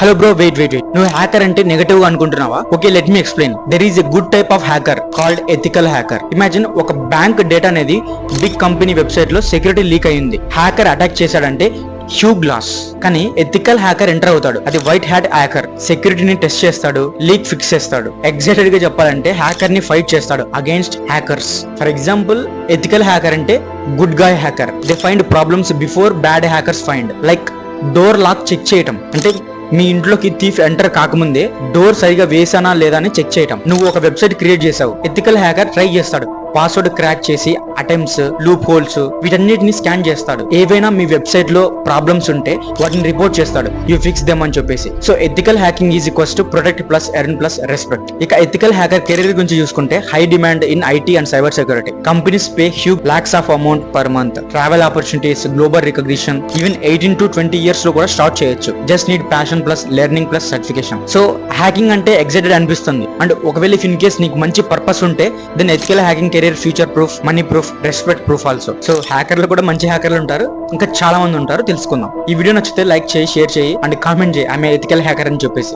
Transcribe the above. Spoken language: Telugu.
హలో బ్రో, వెయిట్ నువ్వు హ్యాకర్ అంటే నెగటివ్ గా అనుకుంటున్నావా? Okay, let me explain. There is a good type of hacker called ethical hacker. Imagine ఒక బ్యాంక్ డేటా అనేది బిగ్ కంపెనీ వెబ్సైట్ లో సెక్యూరిటీ లీక్ అయ్యింది. హ్యాకర్ అటాక్ చేశాడంటే హ్యూగ్ లాస్. కానీ ఎథికల్ హ్యాకర్ ఎంటర్ అవుతాడు. అది వైట్ హ్యాట్ హ్యాకర్. సెక్యూరిటీని టెస్ట్ చేస్తాడు, లీక్ ఫిక్స్ చేస్తాడు. ఎగ్జాక్టెడ్ గా చెప్పాలంటే హ్యాకర్ ని ఫైట్ చేస్తాడు against hackers. For example, ethical hacker అంటే good guy hacker. They find problems before bad hackers find. Like door lock check చేయటం అంటే మీ ఇంట్లోకి థీఫ్ ఎంటర్ కాకముందే డోర్ సరిగా వేసానా లేదా అని చెక్ చేయటం. నువ్వు ఒక వెబ్సైట్ క్రియేట్ చేసావు, ఎథికల్ హ్యాకర్ ట్రై చేస్తాడు. పాస్వర్డ్ క్రాక్ చేసి అటెంప్ట్స్, లూప్ హోల్స్ వీటన్నిటిని స్కాన్ చేస్తాడు. ఏవైనా మీ వెబ్సైట్ లో ప్రాబ్లమ్స్ ఉంటే వాటిని రిపోర్ట్ చేస్తాడు, యూ ఫిక్స్ దెమ్ అని చెప్పేసి. So ethical hacking is equals to protect plus earn plus respect. ఇక ఎథికల్ హ్యాకర్ కెరీర్ గురించి చూసుకుంటే high demand in IT and cyber security. Companies pay huge lakhs of amount per month. Travel opportunities, global recognition, even 18 to 20 years లో కూడా స్టార్ట్ చేయొచ్చు. Just need passion plus learning plus certification. So hacking అంటే ఎగ్జైటెడ్ అనిపిస్తుంది. అండ్ ఒకవేళ ఇఫ్ ఇన్ కేస్ నీకు మంచి పర్పస్ ఉంటే then ethical hacking career future proof, money proof, respect proof also. So హ్యాకర్లు కూడా మంచి హ్యాకర్లు ఉంటారు, ఇంకా చాలా మంది ఉంటారు, తెలుసుకుందాం. ఈ వీడియో నచ్చితే లైక్ చేయి, షేర్ చేయి అండ్ కామెంట్ చేయి ఆమె ఎథికల్ హ్యాకర్ అని చెప్పేసి.